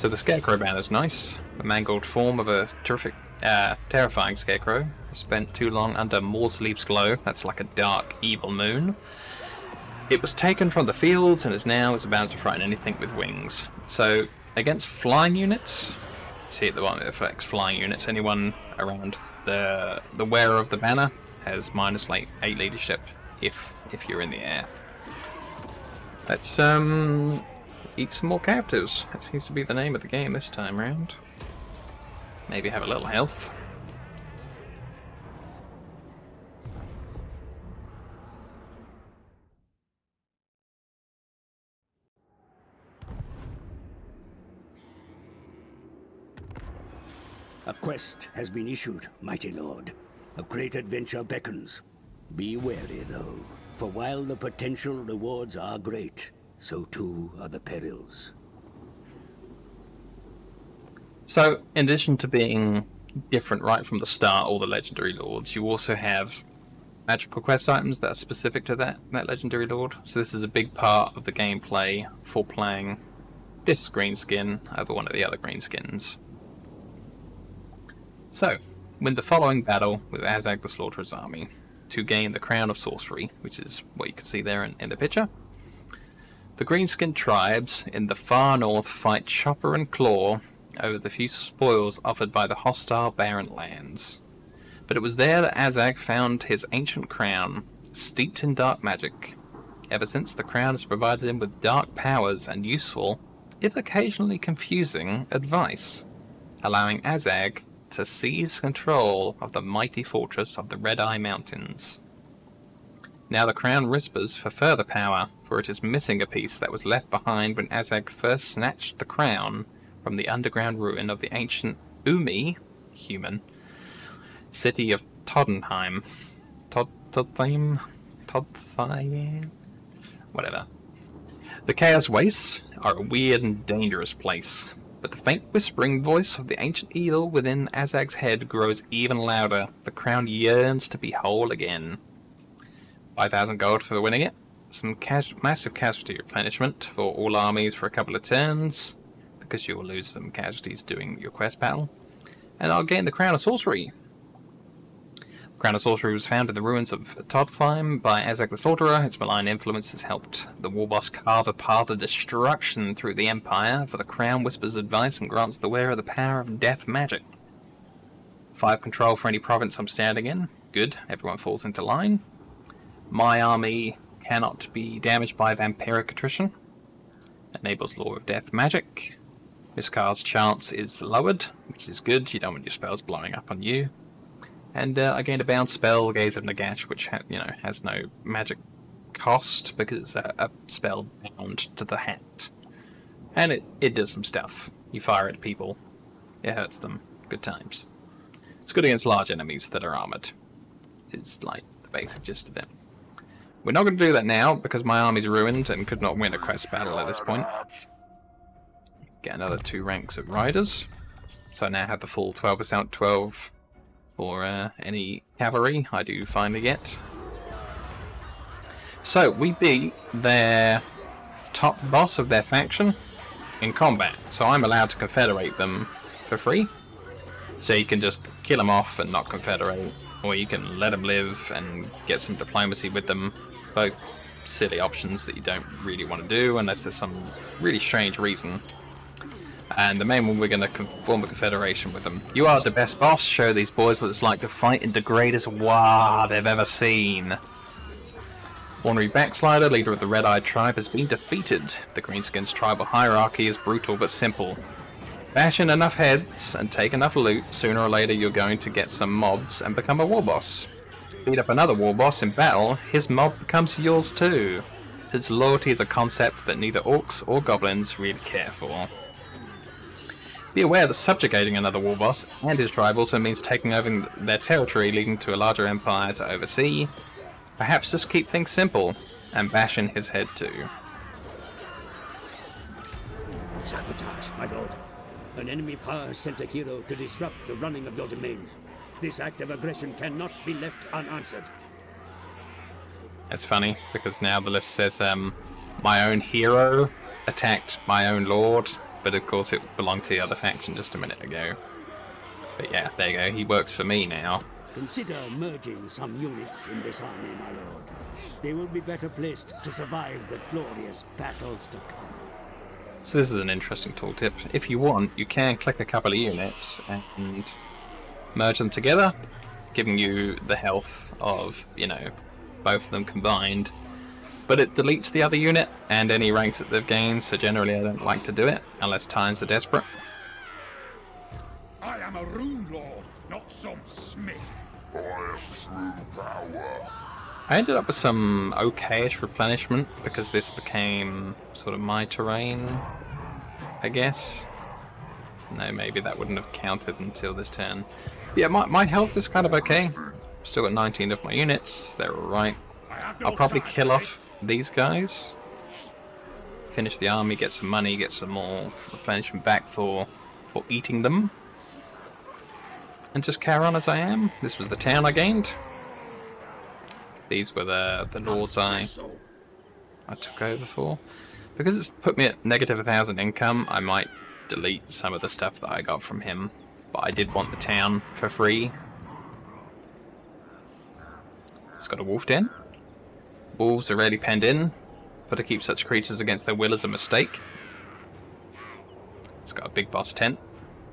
So the Scarecrow banner's nice. The mangled form of a terrifying Scarecrow. Spent too long under Morrsleep's glow. That's like a dark, evil moon. It was taken from the fields and is now about to frighten anything with wings. So against flying units, see at the bottom it affects flying units. Anyone around the wearer of the banner has minus like 8 leadership if you're in the air. Let's eat some more captives. That seems to be the name of the game this time round. Maybe have a little health. A quest has been issued, mighty lord. A great adventure beckons. Be wary, though, for while the potential rewards are great, so too are the perils. So, in addition to being different right from the start, all the legendary lords, you also have magical quest items that are specific to that legendary lord. So this is a big part of the gameplay for playing this greenskin over one of the other greenskins. So, win the following battle with Azhag the Slaughterer's army to gain the Crown of Sorcery, which is what you can see there in the picture. The greenskin tribes in the far north fight Chopper and Claw over the few spoils offered by the hostile barren lands. But it was there that Azhag found his ancient crown, steeped in dark magic. Ever since, the crown has provided him with dark powers and useful, if occasionally confusing, advice, allowing Azhag to seize control of the mighty fortress of the Red Eye Mountains. Now the crown whispers for further power, for it is missing a piece that was left behind when Azhag first snatched the crown from the underground ruin of the ancient Umi, human, city of Toddenheim. Todtheim? Whatever. The Chaos Wastes are a weird and dangerous place, but the faint whispering voice of the ancient evil within Azhag's head grows even louder. The crown yearns to be whole again. 5,000 gold for winning it. Some massive casualty replenishment for all armies for a couple of turns, because you will lose some casualties doing your quest battle. And I'll gain the Crown of Sorcery. The Crown of Sorcery was found in the ruins of Todtheim by Azhag the Slaughterer. Its malign influence has helped the warboss carve a path of destruction through the Empire, for the crown whispers advice and grants the wearer the power of death magic. 5 control for any province I'm standing in. Good, everyone falls into line. My army cannot be damaged by vampiric attrition. Enables Law of Death magic. Miscard's chance is lowered, which is good. You don't want your spells blowing up on you. And I gained a bound spell, Gaze of Nagash, which has no magic cost because it's a spell bound to the hat. And it does some stuff. You fire at people, it hurts them. Good times. It's good against large enemies that are armoured. It's like the basic gist of it. We're not going to do that now because my army's ruined and could not win a quest battle at this point. Get another 2 ranks of riders. So I now have the full 12% 12 for any cavalry I do finally get. So we beat their top boss of their faction in combat. So I'm allowed to confederate them for free. So you can just kill them off and not confederate, or you can let them live and get some diplomacy with them. Both silly options that you don't really want to do unless there's some really strange reason. And the main one, we're going to form a confederation with them. You are the best boss. Show these boys what it's like to fight in the greatest war they've ever seen. Ornery Backslider, leader of the Red-Eyed tribe, has been defeated. The Greenskins tribal hierarchy is brutal but simple. Bash in enough heads and take enough loot, sooner or later you're going to get some mobs and become a war boss. Beat up another war boss in battle, his mob becomes yours too. Since loyalty is a concept that neither orcs or goblins really care for. Be aware that subjugating another war boss and his tribe also means taking over their territory, leading to a larger empire to oversee. Perhaps just keep things simple, and bash in his head too. Sabotage, my lord. An enemy power has sent a hero to disrupt the running of your domain. This act of aggression cannot be left unanswered. It's funny, because now the list says, my own hero attacked my own lord. but of course it belonged to the other faction just a minute ago. But yeah, there you go, he works for me now. Consider merging some units in this army, my lord. They will be better placed to survive the glorious battles to come. So this is an interesting tooltip. If you want, you can click a couple of units and merge them together, giving you the health of, you know, both of them combined. But it deletes the other unit and any ranks that they've gained, so generally I don't like to do it, unless times are desperate. I am a rune lord, not some smith. I am true power. I ended up with some okayish replenishment because this became sort of my terrain, I guess. No, maybe that wouldn't have counted until this turn. Yeah, my health is kind of okay. Still got 19 of my units, they're alright. I'll probably kill off these guys. Finish the army, get some money, get some more replenishment back for eating them. And just carry on as I am. This was the town I gained. These were the lords I took over for. Because it's put me at negative 1,000 income, I might delete some of the stuff that I got from him. But I did want the town for free. It's got a wolf den. Wolves are rarely penned in, for to keep such creatures against their will is a mistake. It's got a big boss tent,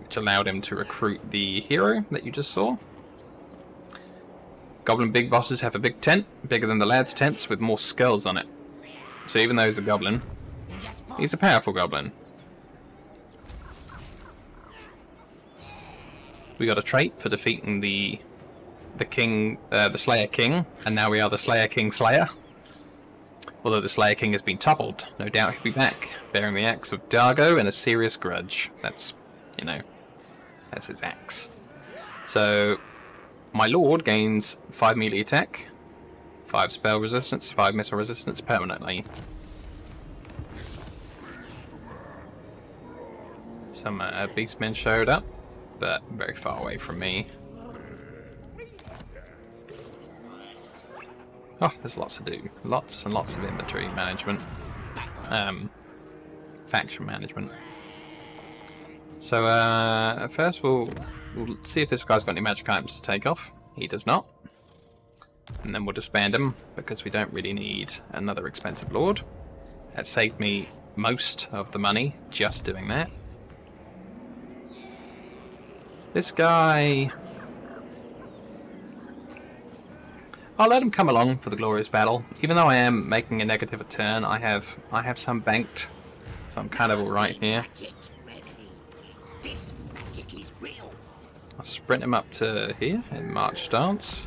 which allowed him to recruit the hero that you just saw. Goblin big bosses have a big tent, bigger than the lads' tents, with more skulls on it. So even though he's a goblin, he's a powerful goblin. We got a trait for defeating the king, the Slayer King, and now we are the Slayer King Slayer. Although the Slayer King has been toppled, no doubt he'll be back, bearing the axe of Dargo and a serious grudge. That's, you know, that's his axe. So, my lord gains 5 melee attack, 5 spell resistance, 5 missile resistance permanently. Some beastmen showed up, but very far away from me. Oh, there's lots to do. Lots and lots of inventory management. Faction management. So, first we'll see if this guy's got any magic items to take off. He does not. And then we'll disband him, because we don't really need another expensive lord. That saved me most of the money, just doing that. This guy... I'll let him come along for the glorious battle. Even though I am making a negative a turn, I have some banked, so I'm kind of alright here. I'll sprint him up to here in March stance,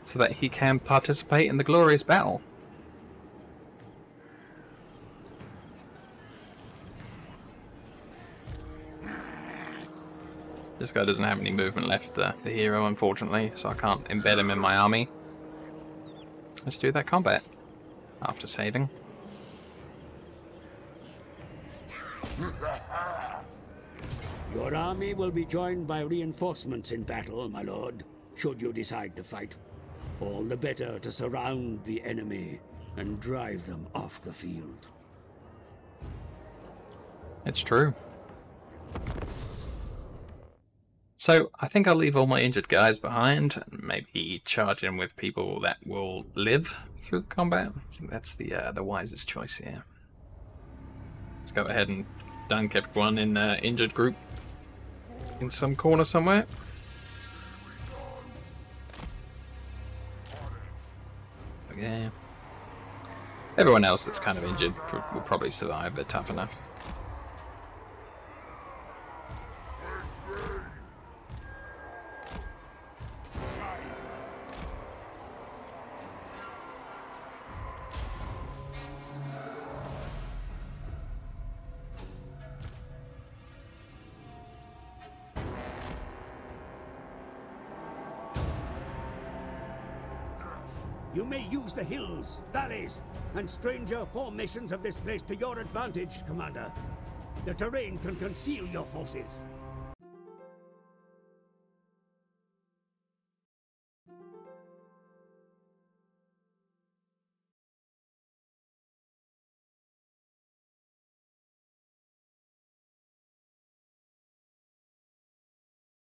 so that he can participate in the glorious battle. This guy doesn't have any movement left, the hero, unfortunately, so I can't embed him in my army. Let's do that combat after saving. Your army will be joined by reinforcements in battle, my lord, should you decide to fight. All the better to surround the enemy and drive them off the field. It's true. So, I think I'll leave all my injured guys behind, and maybe charge in with people that will live through the combat. I think that's the wisest choice here. Let's go ahead and dunk everyone in injured group in some corner somewhere. Okay. Everyone else that's kind of injured will probably survive, they're tough enough. You may use the hills, valleys, and stranger formations of this place to your advantage, Commander. The terrain can conceal your forces.